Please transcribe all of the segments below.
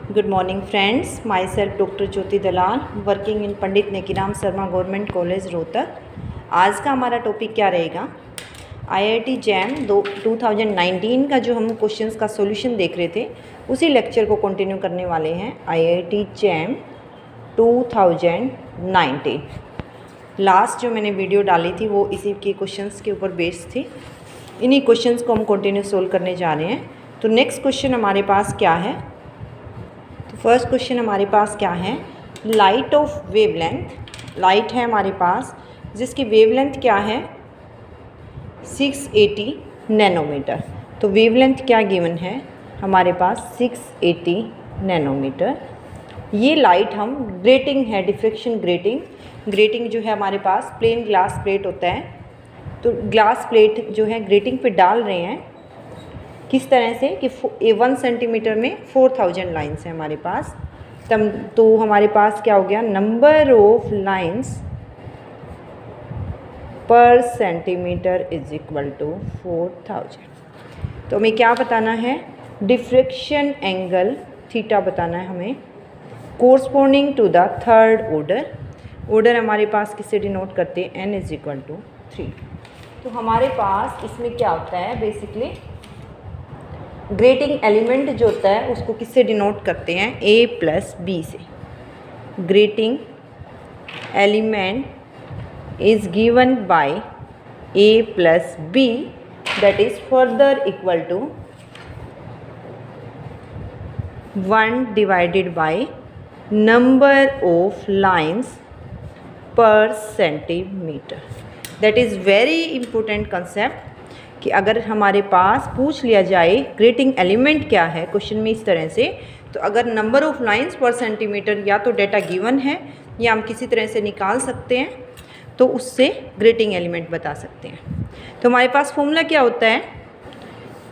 Good morning friends, myself Dr. Jyoti Dalal working in Pandit Nekiram Sharma government college Rohtak. आज का हमारा topic क्या रहेगा? IIT जैम 2019 का जो हम क्वेश्चंस का सॉल्यूशन देख रहे थे उसी लेक्चर को कंटिन्यू करने वाले हैं। IIT जैम 2019 लास्ट जो मैंने वीडियो डाली थी वो इसी के क्वेश्चंस के ऊपर बेस्ड थी। इन्हीं क्वेश्चंस को हम कंटिन्यू सोल्व करने जा रहे हैं। तो नेक्स्ट क्वेश्चन हमारे पास क्या है? तो फर्स्ट क्वेश्चन हमारे पास क्या है? लाइट ऑफ वेवलेंथ, लाइट है हमारे पास जिसकी वेवलेंथ क्या है 680 नैनोमीटर। तो वेवलेंथ क्या गिवन है हमारे पास 680 नैनोमीटर। ये लाइट हम ग्रेटिंग है, डिफ्रेक्शन ग्रेटिंग जो है हमारे पास प्लेन ग्लास प्लेट होता है। तो ग्लास प्लेट जो है ग्रेटिंग पे डाल रहे हैं किस तरह से कि 1 सेंटीमीटर में 4000 लाइन्स है हमारे पास। तब तो हमारे पास क्या हो गया, नंबर ऑफ लाइन्स पर सेंटीमीटर इज इक्वल टू 4000। तो हमें क्या बताना है? डिफ्रेक्शन एंगल थीटा बताना है हमें corresponding to the third order हमारे पास किससे डिनोट करते हैं? n is equal to 3। तो हमारे पास इसमें क्या होता है, बेसिकली ग्रेटिंग एलिमेंट जो होता है उसको किससे डिनोट करते हैं? a प्लस बी से। Grating element is given by a plus B that is further equal to 1 divided by number of lines पर centimetre. That is very important concept कि अगर हमारे पास पूछ लिया जाए ग्रेटिंग एलिमेंट क्या है क्वेश्चन में इस तरह से, तो अगर नंबर ऑफ लाइन्स पर सेंटीमीटर या तो डेटा गिवन है या हम किसी तरह से निकाल सकते हैं तो उससे ग्रेटिंग एलिमेंट बता सकते हैं। तो हमारे पास फॉर्मूला क्या होता है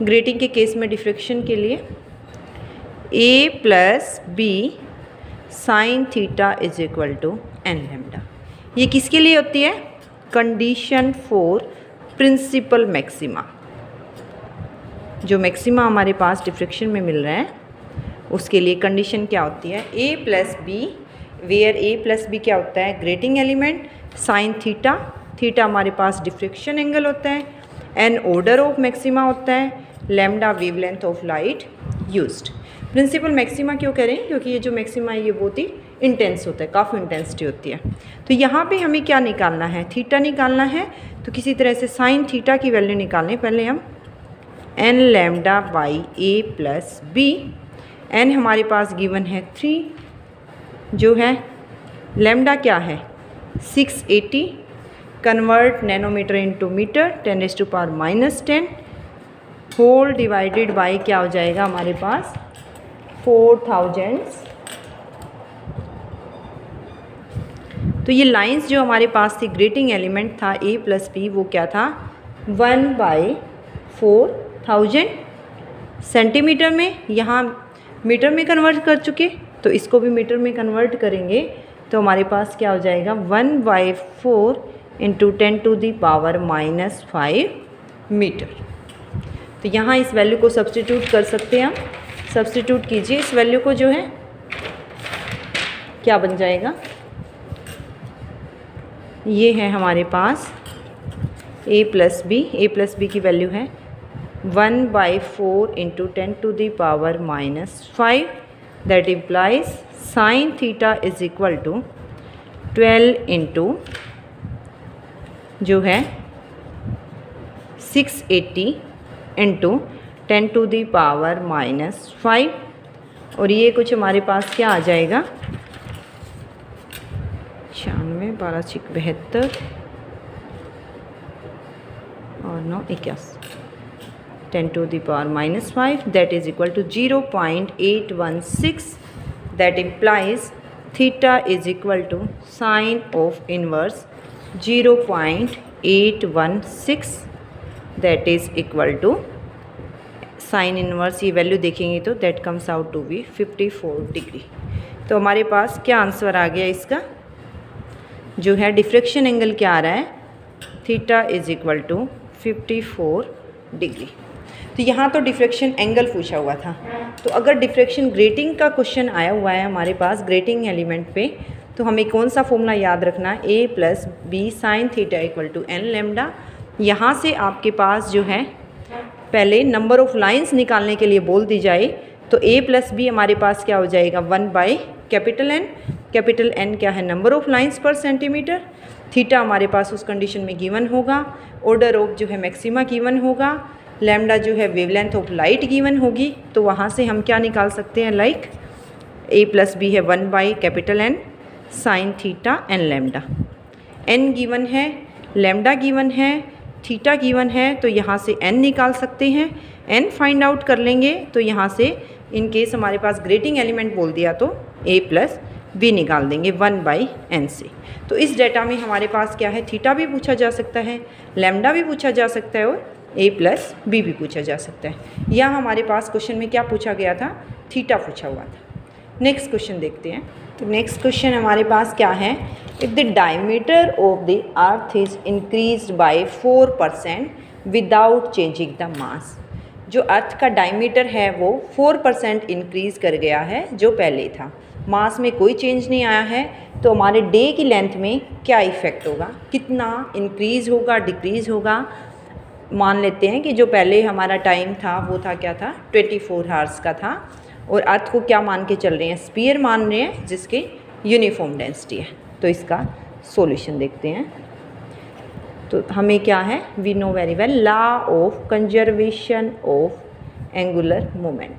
ग्रेटिंग के केस में डिफ्रेक्शन के लिए? a plus B sine theta is equal to N lambda. ये किसके लिए होती है? Condition for principal maxima. जो मैक्सिमा हमारे पास डिफ्रेक्शन में मिल रहा है उसके लिए कंडीशन क्या होती है? a plus B, where a plus B क्या होता है? ग्रेटिंग एलिमेंट, साइन थीटा हमारे पास डिफ्रेक्शन एंगल होता है, n ऑर्डर ऑफ मैक्सिमा होता है, lambda wavelength of light used. Principal maxima क्यों करें? क्योंकि ये जो मैक्सिमा है ये बहुत ही इंटेंस होता है, काफ़ी इंटेंसिटी होती है। तो यहाँ पे हमें क्या निकालना है? थीटा निकालना है। तो किसी तरह से साइन थीटा की वैल्यू निकालनी। पहले हम N lambda by A plus B, N हमारे पास गिवन है 3 जो है, लैम्डा क्या है 680, convert nanometre into metre 10⁻⁻10 whole divided by क्या हो जाएगा हमारे पास 4000। तो ये लाइंस जो हमारे पास थी ग्रेटिंग एलिमेंट था a प्लस बी, वो क्या था 1/4000 सेंटीमीटर में, यहाँ मीटर में कन्वर्ट कर चुके तो इसको भी मीटर में कन्वर्ट करेंगे तो हमारे पास क्या हो जाएगा 1/4 × 10⁻⁻5 मीटर। तो यहाँ इस वैल्यू को सब्स्टिट्यूट कर सकते हैं हम। सब्स्टिट्यूट कीजिए इस वैल्यू को, जो है क्या बन जाएगा? ये है हमारे पास a प्लस बी की वैल्यू है 1/4 × 10⁻⁻5 that implies sine theta is equal to 12 into जो है 680 इंटू 10⁻⁻5 और ये कुछ हमारे पास क्या आ जाएगा 96 12 6 72 और 9 81 10⁻⁻5 that is equal to 0.816 that implies theta is equal to sine of inverse 0.816 that is equal to sine inverse, ये वैल्यू देखेंगे तो that comes out to be 54 degree. तो हमारे पास क्या आंसर आ गया इसका? जो है डिफ्रेक्शन एंगल क्या आ रहा है? Theta is equal to 54 degree. तो यहाँ तो डिफ्रैक्शन एंगल पूछा हुआ था। तो अगर डिफ्रैक्शन ग्रेटिंग का क्वेश्चन आया हुआ है हमारे पास ग्रेटिंग एलिमेंट पे, तो हमें कौन सा फॉर्मूला याद रखना है, a plus B sine theta equal to N lambda. यहाँ से आपके पास जो है पहले नंबर ऑफ़ लाइंस निकालने के लिए बोल दी जाए तो a प्लस बी हमारे पास क्या हो जाएगा 1 बाई कैपिटल N क्या है नंबर ऑफ़ लाइंस पर सेंटीमीटर, थीटा हमारे पास उस कंडीशन में गिवन होगा, ऑर्डर ऑफ जो है मैक्सिमा गिवन होगा, लैम्डा जो है वेवलेंथ ऑफ लाइट गिवन होगी। तो वहाँ से हम क्या निकाल सकते हैं, लाइक a प्लस बी है 1 by capital N sine theta N lambda, n given है, लैम्डा गिवन है, थीटा गिवन है, तो यहाँ से n निकाल सकते हैं, n फाइंड आउट कर लेंगे। तो यहाँ से इन केस हमारे पास ग्रेटिंग एलिमेंट बोल दिया तो a प्लस बी निकाल देंगे 1 बाई n से। तो इस डेटा में हमारे पास क्या है, थीटा भी पूछा जा सकता है, लैम्डा भी पूछा जा सकता है और a प्लस बी भी पूछा जा सकता है। या हमारे पास क्वेश्चन में क्या पूछा गया था, थीटा पूछा हुआ था। नेक्स्ट क्वेश्चन देखते हैं। तो नेक्स्ट क्वेश्चन हमारे पास क्या है, if the diameter of the earth is increased by 4% without changing the mass. जो अर्थ का डायमीटर है वो 4% इंक्रीज़ कर गया है जो पहले था, मास में कोई चेंज नहीं आया है, तो हमारे डे की लेंथ में क्या इफ़ेक्ट होगा, कितना इंक्रीज़ होगा डिक्रीज़ होगा। मान लेते हैं कि जो पहले हमारा टाइम था वो था क्या था 24 आवर्स का था, और अर्थ को क्या मान के चल रहे हैं, स्फीयर मान रहे हैं जिसके यूनिफॉर्म डेंसिटी है। तो इसका सॉल्यूशन देखते हैं। तो हमें क्या है, we know very well law of conservation of angular moment,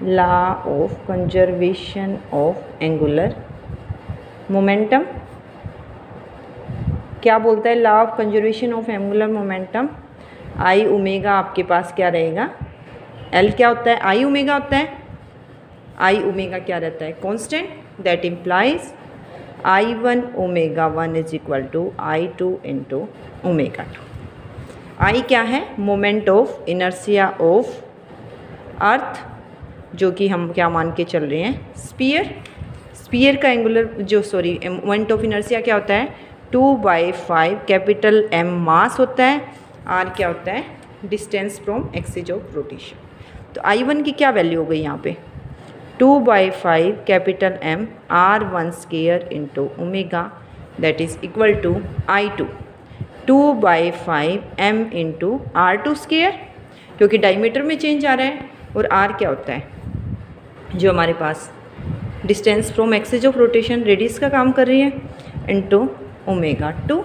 law of conservation of angular momentum क्या बोलता है, law of conservation of angular momentum I omega आपके पास क्या रहेगा, एल क्या होता है, आई ओमेगा होता है, आई ओमेगा क्या रहता है constant, that implies I1 omega 1 is equal to I2 into omega 2। I क्या है, moment of inertia of Earth, जो कि हम क्या मान के चल रहे हैं, स्पीयर का एंगुलर जो मोमेंट ऑफ इनर्शिया क्या होता है 2/5 कैपिटल M मास होता है, R क्या होता है distance from axis of rotation. तो I1 की क्या वैल्यू हो गई यहाँ पे 2/5 capital M R1 square into omega that is equal to I2 2/5 M into R2 square, क्योंकि डायमीटर में चेंज आ रहा है, और R क्या होता है जो हमारे पास distance from axis of rotation radius का काम कर रही है, इंटू ओमेगा 2।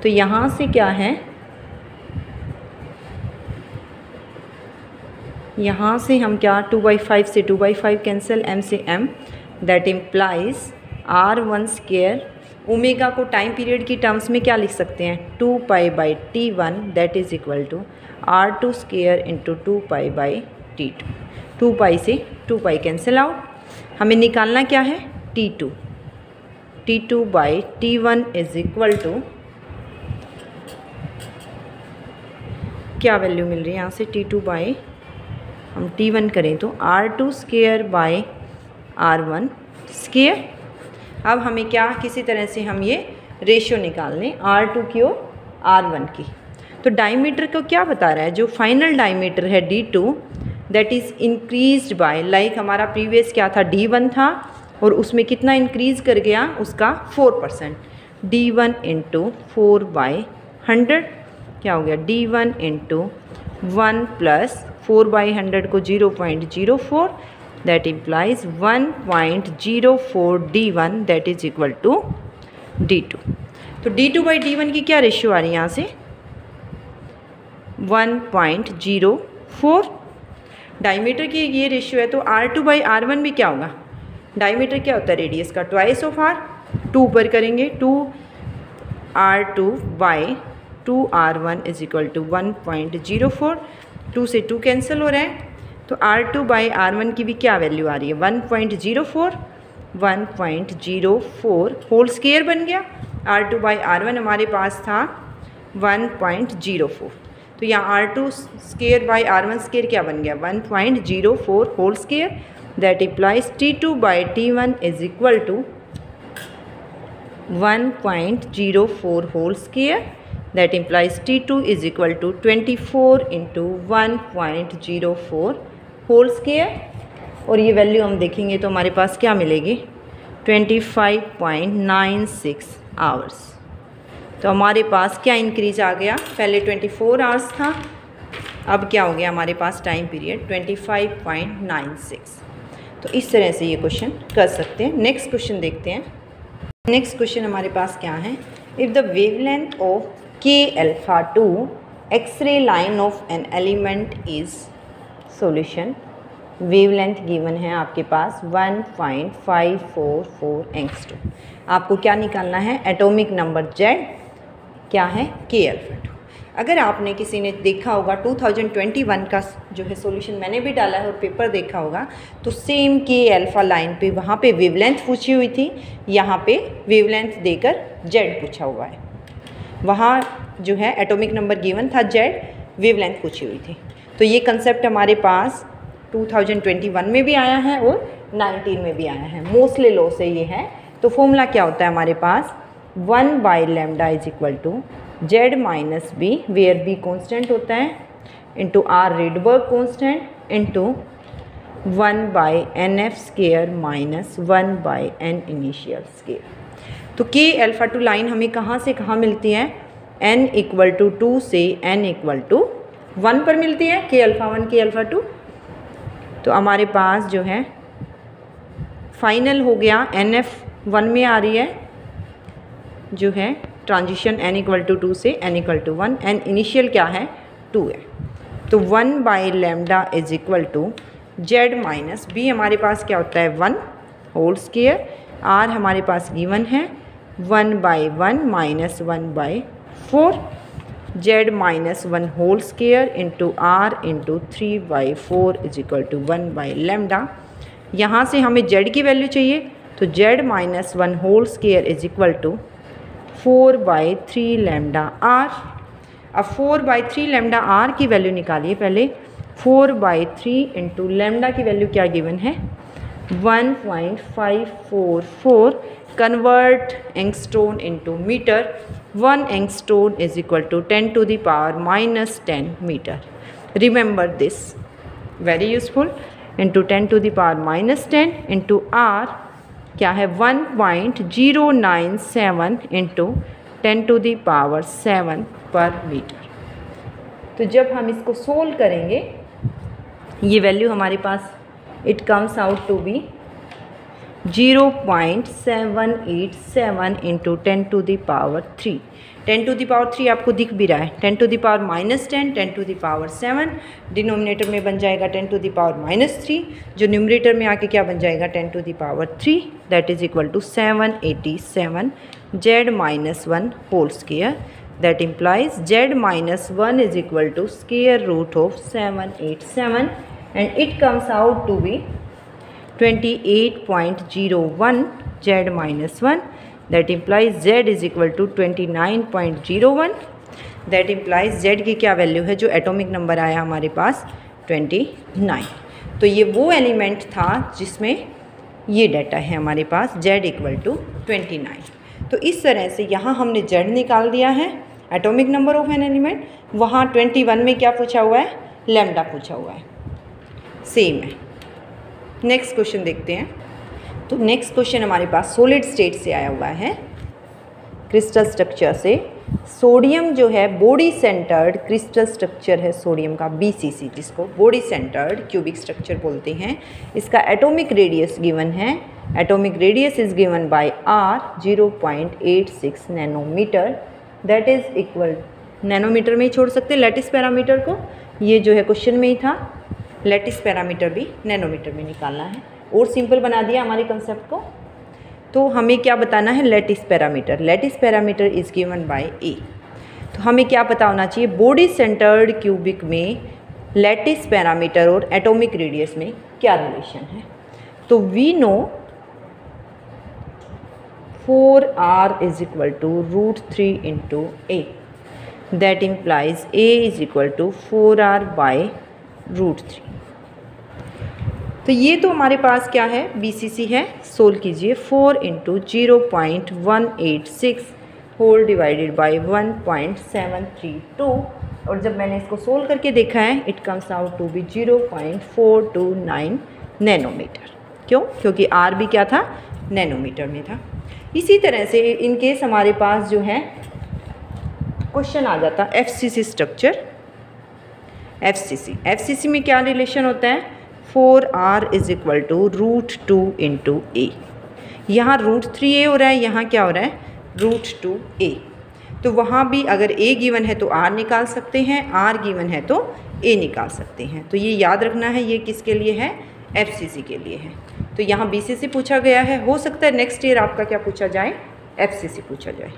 तो यहाँ से क्या है, यहाँ से हम क्या 2/5 से 2/5 कैंसिल, M से M, that implies R1 square, omega को टाइम पीरियड की टर्म्स में क्या लिख सकते हैं 2π/T1 that is equal to R2 square into 2π/T2। 2π से 2π कैंसिल आउट, हमें निकालना क्या है T2, T2/T1 is equal to क्या वैल्यू मिल रही है यहाँ से T2 हम T1 करें तो R2 square by R1 square. अब हमें क्या किसी तरह से हम ये रेशियो निकाल लें R2 की और R1 की। तो डायमीटर को क्या बता रहा है, जो फाइनल डायमीटर है D2 that is increased by, like हमारा प्रीवियस क्या था D1 था और उसमें कितना इंक्रीज़ कर गया उसका 4%, D1 इंटू 4/100 क्या हो गया D1 इंटू 1 प्लस 4/100 को 0.04 that implies 1.04 D1 that is equal to D2। तो D2/D1 की क्या रेशियो आ रही है यहाँ से 1.04। डायमीटर की ये रेशियो है, तो R2/R1 भी क्या होगा, डायमीटर क्या होता है रेडियस का ट्वाइस ऑफ R, 2 पर करेंगे 2R2/2R1 इज इक्वल टू 1.04, 2 से 2 कैंसिल हो रहा है, तो R2/R1 की भी क्या वैल्यू आ रही है 1.04, 1.04 होल स्केयर बन गया। R2/R1 हमारे पास था 1.04, तो यहाँ R2 square by R1 square क्या बन गया 1.04 whole square, that implies T2/T1 is equal to 1.04 whole square that implies T2 is equal to 24 into 1.04 whole square, और ये वैल्यू हम देखेंगे तो हमारे पास क्या मिलेगी 25.96 आवर्स। तो हमारे पास क्या इंक्रीज आ गया, पहले 24 आवर्स था, अब क्या हो गया हमारे पास टाइम पीरियड 25.96। तो इस तरह से ये क्वेश्चन कर सकते हैं। नेक्स्ट क्वेश्चन देखते हैं। नेक्स्ट क्वेश्चन हमारे पास क्या है, if the wavelength of K alpha 2 X ray line of an element is solution. Wavelength given है आपके पास 1.544 एंगस्ट्रॉम। आपको क्या निकालना है, एटॉमिक नंबर Z क्या है के अल्फा 2। अगर आपने किसी ने देखा होगा 2021 का जो है सॉल्यूशन मैंने भी डाला है और पेपर देखा होगा, तो सेम के अल्फा लाइन पे वहाँ पे वेवलेंथ पूछी हुई थी, यहाँ पे वेवलेंथ देकर Z पूछा हुआ है। वहाँ जो है एटॉमिक नंबर गिवन था Z, वेवलेंथ पूछी हुई थी। तो ये कंसेप्ट हमारे पास 2021 में भी आया है और 19 में भी आया है, मोस्टली लॉ से ये है। तो फॉर्मूला क्या होता है हमारे पास, 1/λ is equal to Z minus B, where B constant होता है, into R Rydberg constant, into 1/nf square minus 1/n initial square. तो के अल्फा 2 लाइन हमें कहाँ से कहाँ मिलती है, n इक्वल टू 2 से n इक्वल टू 1 पर मिलती है, के अल्फा 1 के अल्फा 2। तो हमारे पास जो है फाइनल हो गया NF 1 में आ रही है, जो है ट्रांजिशन n इक्वल टू 2 से n equal to 1, n initial क्या है 2 है। तो 1/λ is equal to Z minus B, हमारे पास क्या होता है 1 होल स्क्वायर, R हमारे पास गिवन है 1/1 minus 1/4, Z minus 1 whole square into R into 3/4 is equal to 1/λ। यहाँ से हमें Z की वैल्यू चाहिए, तो Z minus 1 whole square is equal to 4/3λ/r। अब 4/3λ/r की वैल्यू निकालिए पहले। 4/3 इंटू लैम्डा की वैल्यू क्या गिवन है 1.544, convert angstrom into metre. 1 angstrom is equal to 10 to the power minus 10 metre. Remember this, very useful. Into 10 to the power minus 10 into R क्या है 1.097 into 10 to the power 7 पर metre. तो जब हम इसको solve करेंगे, ये वैल्यू हमारे पास it comes out to be 0.787 into 10 to the power 3। 10 to the power 3 आपको दिख भी रहा है, 10 to the power minus 10, 10 to the power 7, denominator में बन जाएगा 10 टू द पावर माइनस 3, जो न्यूमरेटर में आके क्या बन जाएगा 10 to the power 3, that is equal to 787 Z minus 1 whole square. That implies Z minus 1 is equal to square root of 787 and it comes out to be 28.01 Z minus 1. That implies Z is equal to 29.01. That implies Z की क्या value है, जो atomic number आया हमारे पास 29। तो ये वो element था जिसमें ये डाटा है हमारे पास Z इक्वल टू 29। तो इस तरह से यहाँ हमने Z निकाल दिया है, atomic number of an element. वहाँ 21 में क्या पूछा हुआ है, लैम्डा पूछा हुआ है, सेम है। नेक्स्ट क्वेश्चन देखते हैं। तो नेक्स्ट क्वेश्चन हमारे पास सॉलिड स्टेट से आया हुआ है, क्रिस्टल स्ट्रक्चर से। सोडियम जो है बॉडी सेंटर्ड क्रिस्टल स्ट्रक्चर है सोडियम का, BCC, जिसको बॉडी सेंटर्ड क्यूबिक स्ट्रक्चर बोलते हैं। इसका एटॉमिक रेडियस गिवन है, atomic radius is given by R 0.86 nanometre. That is equal, nanometre में ही छोड़ सकते हैं लैटिस पैरामीटर को, ये जो है क्वेश्चन में ही था, लैटिस पैरामीटर भी नैनोमीटर में निकालना है। और सिंपल बना दिया हमारे कंसेप्ट को। तो हमें क्या बताना है, lattice parameter. Lattice parameter is given by A। तो हमें क्या पता होना चाहिए, बॉडी सेंटर्ड क्यूबिक में लैटिस पैरामीटर और एटॉमिक रेडियस में क्या रिलेशन है। तो we know 4R is equal to √3 into A। That implies A is equal to 4R by √3। तो ये तो हमारे पास क्या है, BCC है, सोल्व कीजिए। 4 इंटू 0.186 होल डिवाइडेड बाय 1.732 और जब मैंने इसको सोल्व करके देखा है it comes out to be 0.429 nanometre. क्यों? क्योंकि आर भी क्या था, नैनोमीटर में था। इसी तरह से इन केस हमारे पास जो है क्वेश्चन आ जाता एफसीसी स्ट्रक्चर। एफसीसी में क्या रिलेशन होता है, 4r is equal to √2 into a. यहाँ √3a हो रहा है, यहाँ क्या हो रहा है, √2a। तो वहाँ भी अगर a गिवन है तो r निकाल सकते हैं, r गिवन है तो a निकाल सकते हैं। तो ये याद रखना है, ये किसके लिए है, एफसीसी के लिए है। तो यहाँ बीसीसी पूछा गया है, हो सकता है नेक्स्ट ईयर आपका क्या पूछा जाए, एफसीसी पूछा जाए।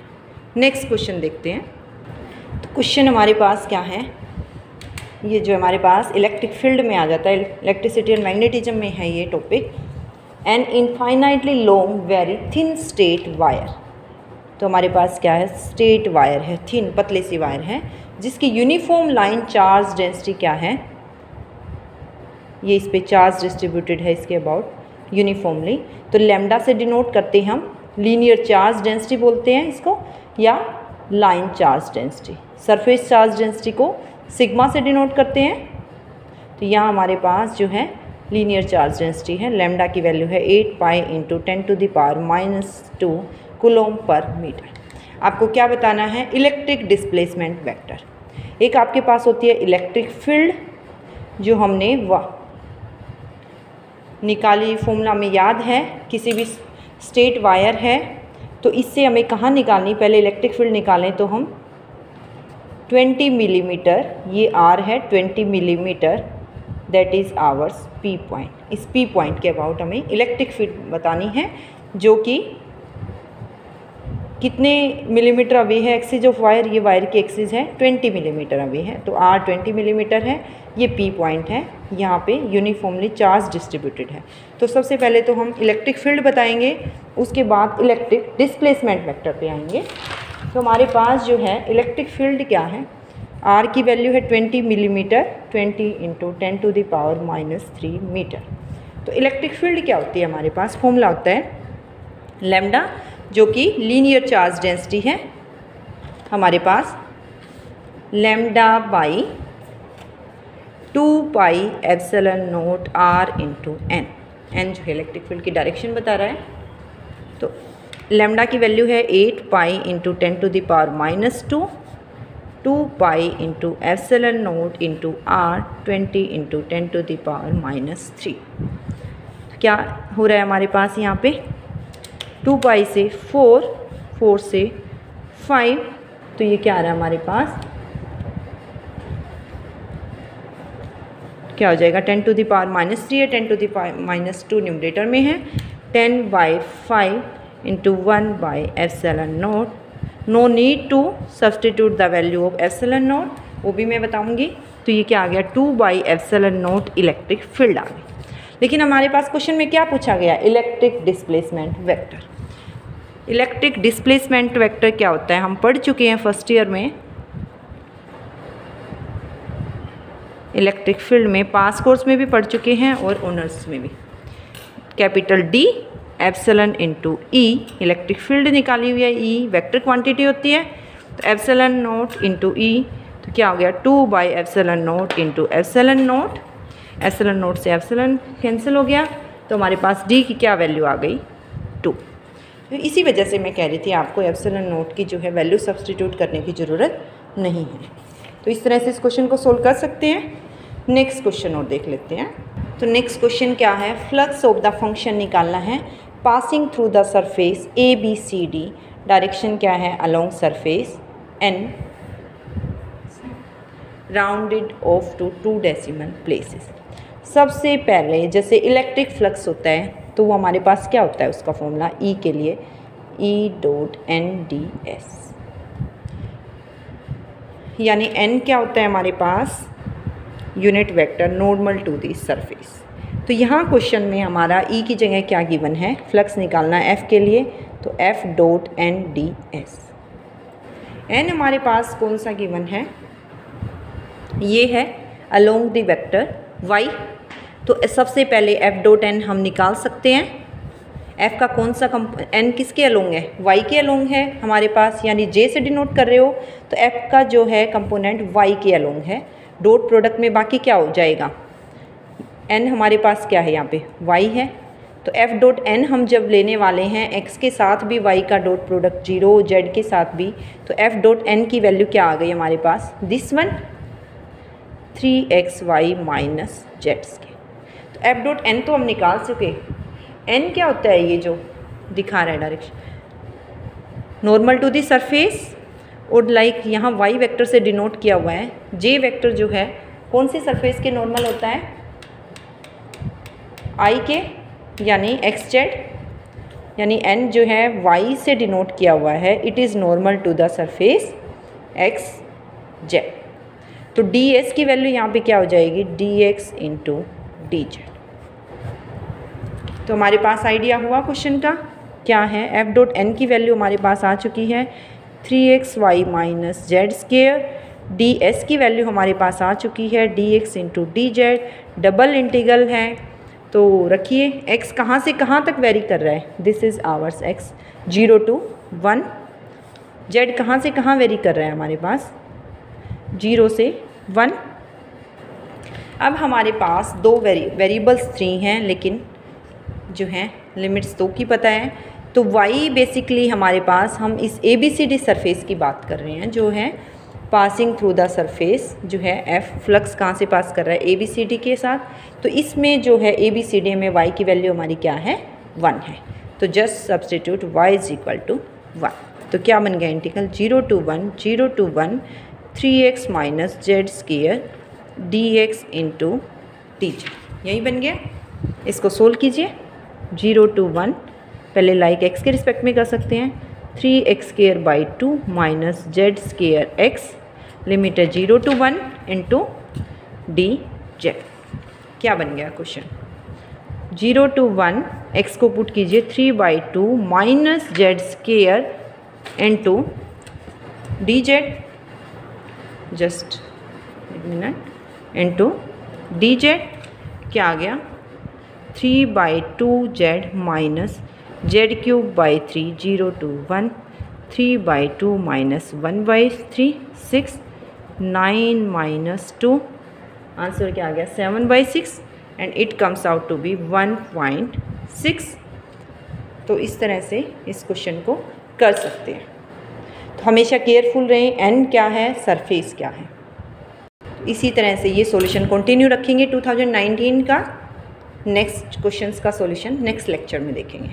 नेक्स्ट क्वेश्चन देखते हैं। तो क्वेश्चन हमारे पास क्या है, ये जो हमारे पास इलेक्ट्रिक फील्ड में आ जाता है, इलेक्ट्रिसिटी एंड मैग्नेटिज्म में है ये topic. An infinitely long very thin straight wire. तो हमारे पास क्या है, स्ट्रेट वायर है, थिन पतली सी वायर है, जिसकी यूनिफॉर्म लाइन चार्ज डेंसिटी क्या है, ये इस पे चार्ज डिस्ट्रीब्यूटेड है इसके अबाउट यूनिफॉर्मली। तो लैम्डा से डिनोट करते हैं हम, लीनियर चार्ज डेंसिटी बोलते हैं इसको, या line charge density. Surface charge density को सिग्मा से डिनोट करते हैं। तो यहाँ हमारे पास जो है लीनियर चार्ज डेंसिटी है, लैम्डा की वैल्यू है 8 पाई इंटू 10⁻⁻2 कूलोम पर मीटर। आपको क्या बताना है, इलेक्ट्रिक डिस्प्लेसमेंट वेक्टर। एक आपके पास होती है इलेक्ट्रिक फील्ड जो हमने निकाली फॉर्मूला में याद है, किसी भी स्ट्रेट वायर है तो इससे हमें कहाँ निकालनी, पहले इलेक्ट्रिक फील्ड निकालें तो हम 20 मिलीमीटर, ये आर है 20 millimetre, that is hours P point. इस पी पॉइंट के अबाउट हमें इलेक्ट्रिक फील्ड बतानी है, जो कि कितने मिलीमीटर अवे है एक्सिस ऑफ वायर, ये वायर की एक्सिस है 20 मिलीमीटर अवे है, तो आर 20 मिलीमीटर है, ये पी पॉइंट है, यहाँ पे यूनिफॉर्मली चार्ज डिस्ट्रीब्यूटेड है। तो सबसे पहले तो हम इलेक्ट्रिक फील्ड बताएंगे, उसके बाद इलेक्ट्रिक डिस्प्लेसमेंट वेक्टर पे आएंगे। तो हमारे पास जो है इलेक्ट्रिक फील्ड क्या है, आर की वैल्यू है 20 मिलीमीटर, 20 इंटू 10⁻³ मीटर। तो इलेक्ट्रिक फील्ड क्या होती है, हमारे पास फॉर्मूला होता है लैम्डा, जो कि लीनियर चार्ज डेंसिटी है हमारे पास, lambda by 2 pi epsilon naught r into n. N जो है इलेक्ट्रिक फील्ड की डायरेक्शन बता रहा है। तो लैम्डा की वैल्यू है 8 pi into 10⁻⁻2, 2 pi into epsilon naught into R 20 into 10⁻⁻3। क्या हो रहा है हमारे पास यहाँ पे, 2 पाई से 4, 4 से 5, तो ये क्या आ रहा है हमारे पास, क्या हो जाएगा 10⁻³ है, 10⁻² न्यूमरेटर में है, 10/5 इंटू 1/एप्सिलॉन naught. No need to substitute the value of epsilon naught, वो भी मैं बताऊंगी। तो ये क्या आ गया, 2/एप्सिलॉन नॉट इलेक्ट्रिक फील्ड आ गई। लेकिन हमारे पास क्वेश्चन में क्या पूछा गया, electric displacement vector. Electric displacement vector क्या होता है, हम पढ़ चुके हैं फर्स्ट ईयर में इलेक्ट्रिक फील्ड में, पास कोर्स में भी पढ़ चुके हैं और ऑनर्स में भी। कैपिटल डी एप्सिलॉन इंटू ई, इलेक्ट्रिक फील्ड निकाली हुई है, ई वेक्टर क्वांटिटी होती है, तो एप्सिलॉन नॉट इंटू ई, तो क्या हो गया 2/एप्सिलॉन naught into epsilon naught. Epsilon naught से एप्सिलॉन कैंसिल हो गया, तो हमारे पास डी की क्या वैल्यू आ गई, 2। तो इसी वजह से मैं कह रही थी आपको एप्सिलॉन नॉट की जो है वैल्यू सब्सटीट्यूट करने की ज़रूरत नहीं है। तो इस तरह से इस क्वेश्चन को सोल्व कर सकते हैं। नेक्स्ट क्वेश्चन और देख लेते हैं। तो नेक्स्ट क्वेश्चन क्या है, फ्लक्स ऑफ द फंक्शन निकालना है passing through the surface ABCD, direction क्या है, along surface N, rounded off to 2 decimal places. सबसे पहले जैसे इलेक्ट्रिक फ्लक्स होता है तो वो हमारे पास क्या होता है, उसका फॉर्मूला E के लिए E.NDS, यानी N क्या होता है हमारे पास, unit vector normal to the surface. तो यहाँ क्वेश्चन में हमारा E की जगह क्या गिवन है, फ्लक्स निकालना है F के लिए, तो F.NDS। N हमारे पास कौन सा गिवन है, ये है अलोंग द वेक्टर Y। तो सबसे पहले F.N हम निकाल सकते हैं, एफ का कौन सा एन किसके अलोंग है, वाई के अलोंग है हमारे पास, यानी जे से डिनोट कर रहे हो तो एफ का जो है कंपोनेंट वाई के अलोंग है। डॉट प्रोडक्ट में बाकी क्या हो जाएगा, एन हमारे पास क्या है यहाँ पे वाई है, तो एफ डॉट एन हम जब लेने वाले हैं एक्स के साथ भी वाई का डॉट प्रोडक्ट 0, जेड के साथ भी, तो एफ डॉट एन की वैल्यू क्या आ गई हमारे पास, दिस वन 3xy माइनस जेड्स के। तो एफ डॉट एन तो हम निकाल चुके, एन क्या होता है ये जो दिखा रहा है direction, normal to the surface, और लाइक यहाँ वाई वेक्टर से डिनोट किया हुआ है, जे वेक्टर जो है कौन सी सरफेस के नॉर्मल होता है, आई के, यानी एक्स जेड, यानी एन जो है वाई से डिनोट किया हुआ है, it is normal to the surface X Z. तो डी एस की वैल्यू यहाँ पे क्या हो जाएगी, D X into D Z. तो हमारे पास आइडिया हुआ क्वेश्चन का क्या है, एफ डॉट एन की वैल्यू हमारे पास आ चुकी है 3xy minus Z square, D S की वैल्यू हमारे पास आ चुकी है D X into D Z, double integral है तो रखिए x कहाँ से कहाँ तक वेरी कर रहा है, this is hours x 0 to 1, z कहाँ से कहाँ वेरी कर रहा है हमारे पास 0 से 1। अब हमारे पास दो वेरिएबल्स 3 हैं, लेकिन जो हैं लिमिट्स 2 की पता है, तो y बेसिकली हमारे पास हम इस ABCD सरफेस की बात कर रहे हैं जो है पासिंग थ्रू द सरफेस, जो है f फ्लक्स कहाँ से पास कर रहा है ABCD के साथ, तो इसमें जो है ABCD में y की वैल्यू हमारी क्या है 1 है, तो just substitute y is equal to 1। तो क्या बन गया integral 0 to 1 3x minus Z square dx into D Z, यही बन गया। इसको सोल्व कीजिए, 0 to 1 पहले लाइक x के रिस्पेक्ट में कर सकते हैं, 3x square by 2 minus Z square x, limit है 0 to 1 इंटू डी जेड। क्या बन गया क्वेश्चन, 0 to 1 x को पुट कीजिए 3/2 minus Z square into D Z, just एक मिनट, इंटू डी जेड क्या आ गया 3/2 Z minus Z cube by 3, 0 to 1 3/2 minus 1/3 6, 9 minus 2, answer क्या आ गया 7/6 and it comes out to be 1.6। तो इस तरह से इस क्वेश्चन को कर सकते हैं। तो हमेशा केयरफुल रहें, एन क्या है, सरफेस क्या है। इसी तरह से ये सॉल्यूशन कंटिन्यू रखेंगे 2019 का, नेक्स्ट क्वेश्चंस का सॉल्यूशन नेक्स्ट लेक्चर में देखेंगे।